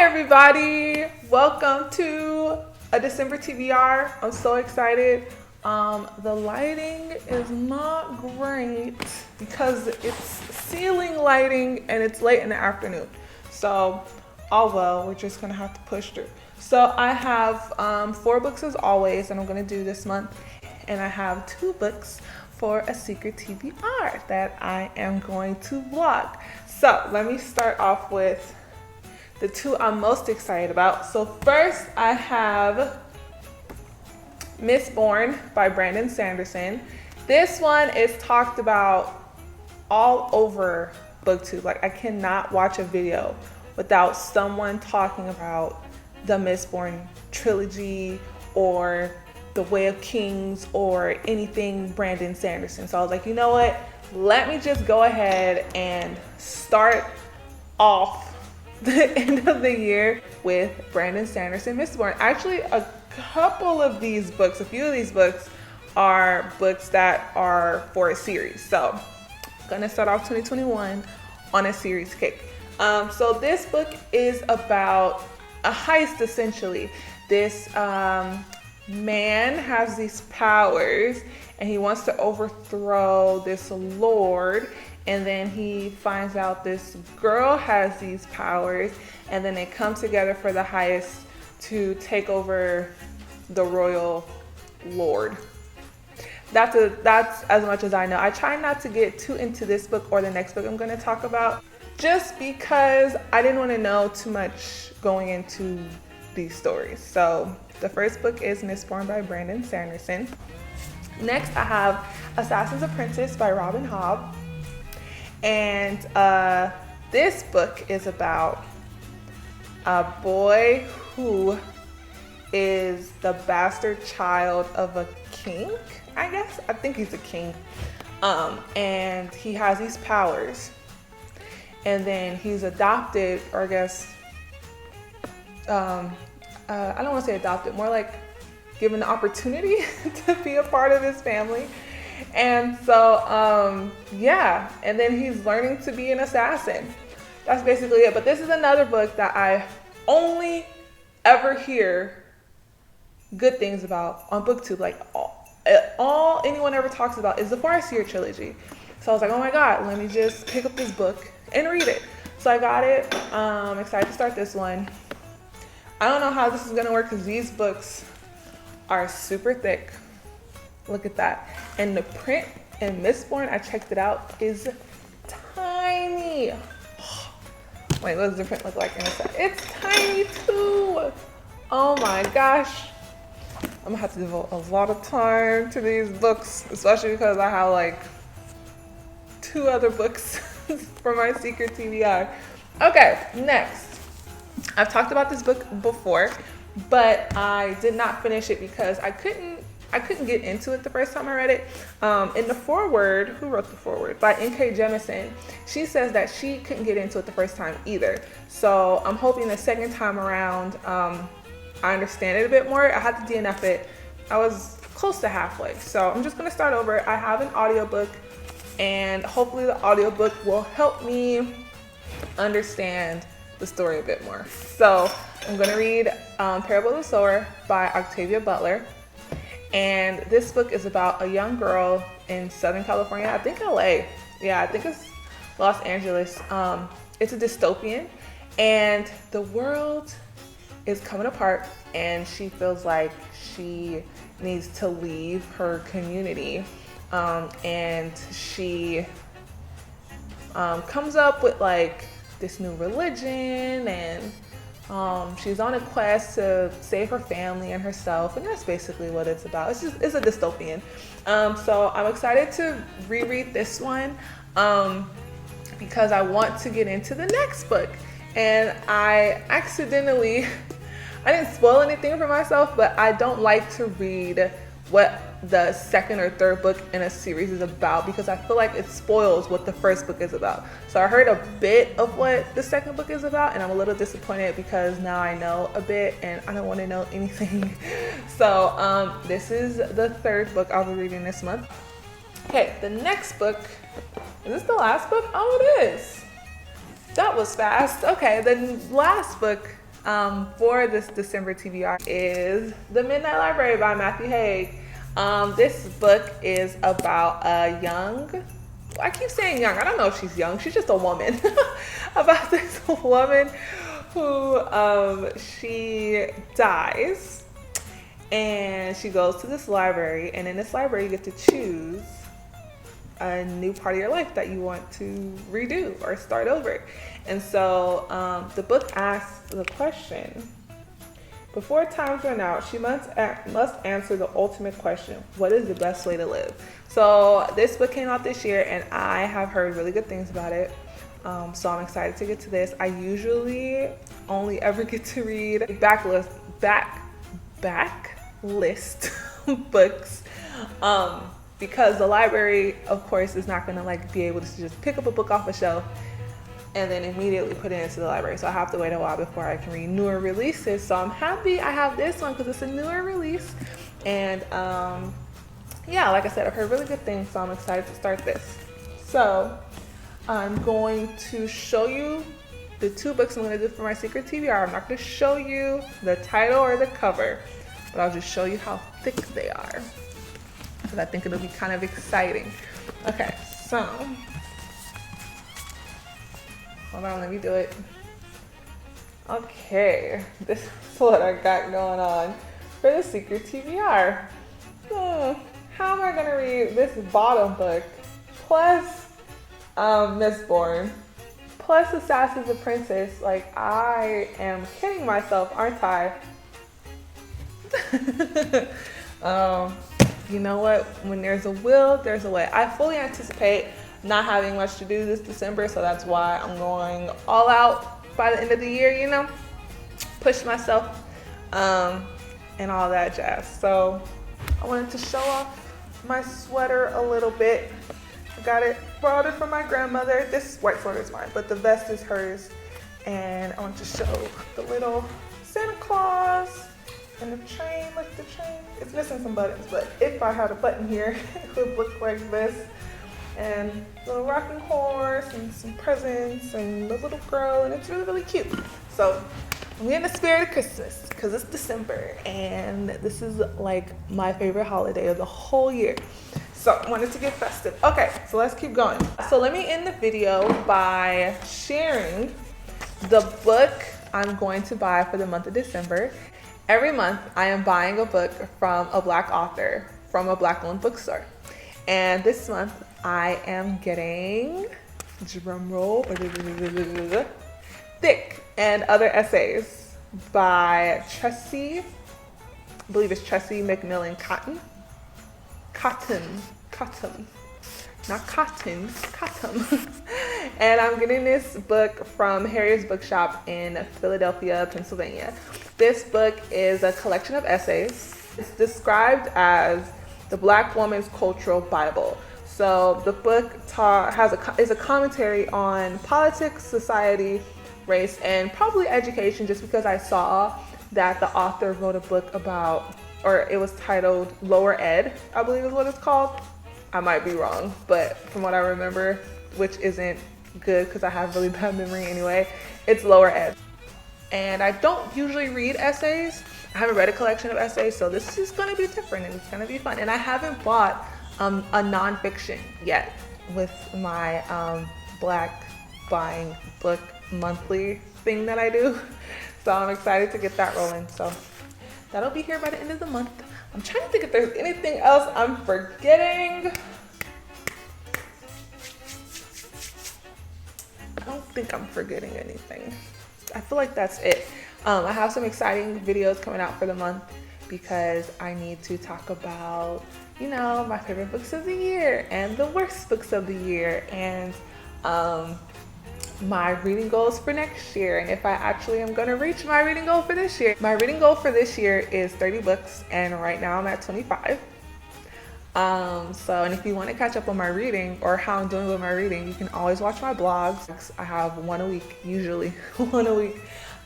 everybody, welcome to a December TBR. I'm so excited. The lighting is not great because it's ceiling lighting and it's late in the afternoon. So, all well, we're just gonna have to push through. So I have 4 books as always, and I'm gonna do this month. And I have 2 books for a secret TBR that I am going to vlog. So let me start off with the 2 I'm most excited about. So first I have Mistborn by Brandon Sanderson. This one is talked about all over BookTube. Like, I cannot watch a video without someone talking about the Mistborn trilogy or the Way of Kings or anything Brandon Sanderson. So I was like, you know what? Let me just go ahead and start off the end of the year with Brandon Sanderson Mistborn. Actually, a couple of these books, a few of these books are books that are for a series. So I'm gonna start off 2021 on a series kick. So this book is about a heist essentially. This man has these powers and he wants to overthrow this lord, and then he finds out this girl has these powers, and then they come together for the heist to take over the royal lord. That's as much as I know. I try not to get too into this book or the next book I'm going to talk about, just because I didn't want to know too much going into these stories. So the first book is Mistborn by Brandon Sanderson. Next I have Assassin's Apprentice by Robin Hobb. And this book is about a boy who is the bastard child of a king, I guess. I think he's a king. And he has these powers. And then he's adopted, or I guess, I don't want to say adopted, more like given the opportunity to be a part of his family. And so, yeah, and then he's learning to be an assassin. That's basically it. But this is another book that I only ever hear good things about on BookTube. Like, all anyone ever talks about is the Farseer trilogy. So I was like, oh my God, let me just pick up this book and read it. So I got it. I'm excited to start this one. I don't know how this is gonna work because these books are super thick. Look at that. And the print in Mistborn, I checked it out, is tiny. Wait, what does the print look like in a sec? It's tiny too. Oh my gosh. I'm gonna have to devote a lot of time to these books, especially because I have like 2 other books for my secret TBR. Okay, next. I've talked about this book before, but I did not finish it because I couldn't get into it the first time I read it. In the foreword, who wrote the foreword? By N.K. Jemisin, she says that she couldn't get into it the first time either. So I'm hoping the second time around, I understand it a bit more. I had to DNF it. I was close to halfway. So I'm just gonna start over. I have an audiobook, and hopefully the audiobook will help me understand the story a bit more. So I'm gonna read Parabolas by Octavia Butler. And this book is about a young girl in Southern California, I think LA. Yeah, I think it's Los Angeles. It's a dystopian, and the world is coming apart, and she feels like she needs to leave her community. And she comes up with like this new religion, and she's on a quest to save her family and herself, and that's basically what it's about. It's a dystopian. So I'm excited to reread this one because I want to get into the next book. And I didn't spoil anything for myself, but I don't like to read what the second or third book in a series is about because I feel like it spoils what the first book is about. So I heard a bit of what the second book is about, and I'm a little disappointed because now I know a bit and I don't want to know anything. So this is the third book I'll be reading this month. Okay, the next book, is this the last book? Oh, it is. That was fast. Okay, the last book for this December TBR is The Midnight Library by Matthew Haig. This book is about a young, I keep saying young, I don't know if she's young, she's just a woman. About this woman who she dies and she goes to this library, and in this library you get to choose a new part of your life that you want to redo or start over. And so the book asks the question, before times run out, she must answer the ultimate question: what is the best way to live? So this book came out this year and I have heard really good things about it. So I'm excited to get to this. I usually only ever get to read backlist books because the library, of course, is not gonna like be able to just pick up a book off a shelf and then immediately put it into the library. So I have to wait a while before I can read newer releases. So I'm happy I have this one because it's a newer release. And yeah, like I said, I've heard really good things, so I'm excited to start this. So I'm going to show you the two books I'm gonna do for my secret TBR. I'm not gonna show you the title or the cover, but I'll just show you how thick they are, because I think it'll be kind of exciting. Okay, so hold on, let me do it. Okay, this is what I got going on for the secret TBR. How am I gonna read this bottom book plus Mistborn plus Assassin's Apprentice? Like, I am kidding myself, aren't I? You know what? When there's a will, there's a way. I fully anticipate not having much to do this December, so that's why I'm going all out by the end of the year, you know? Push myself and all that jazz. So I wanted to show off my sweater a little bit. I got it, borrowed it from my grandmother. This white sweater is mine, but the vest is hers. And I want to show the little Santa Claus and the train. Look, the train, it's missing some buttons, but if I had a button here, it would look like this. And a little rocking horse and some presents and the little girl, and it's really, really cute. So I'm in the spirit of Christmas because it's December and this is like my favorite holiday of the whole year. So I wanted to get festive. Okay, so let's keep going. So let me end the video by sharing the book I'm going to buy for the month of December. Every month I am buying a book from a Black author from a Black-owned bookstore. And this month I am getting, drum roll, Thick and Other Essays by Tressie, I believe it's Tressie McMillan Cottom. And I'm getting this book from Harriet's Bookshop in Philadelphia, Pennsylvania. This book is a collection of essays. It's described as the Black woman's cultural Bible. So the book is a commentary on politics, society, race, and probably education, just because I saw that the author wrote a book about, or it was titled Lower Ed, I believe is what it's called. I might be wrong, but from what I remember, which isn't good because I have really bad memory anyway, it's Lower Ed. And I don't usually read essays. I haven't read a collection of essays, so this is gonna be different and it's gonna be fun. And I haven't bought a nonfiction yet with my Black buying book monthly thing that I do. So I'm excited to get that rolling. So that'll be here by the end of the month. I'm trying to think if there's anything else I'm forgetting. I don't think I'm forgetting anything. I feel like that's it. I have some exciting videos coming out for the month because I need to talk about, you know, my favorite books of the year and the worst books of the year, and my reading goals for next year, and if I actually am going to reach my reading goal for this year. My reading goal for this year is 30 books, and right now I'm at 25. And if you want to catch up on my reading or how I'm doing with my reading, you can always watch my blogs. I have one a week, usually one a week.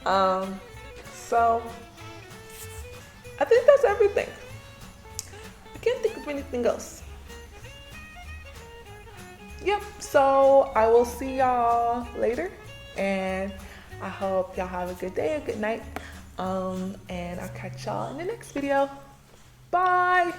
So I think that's everything. I can't think of anything else. Yep, so I will see y'all later, and I hope y'all have a good day, a good night. And I'll catch y'all in the next video. Bye.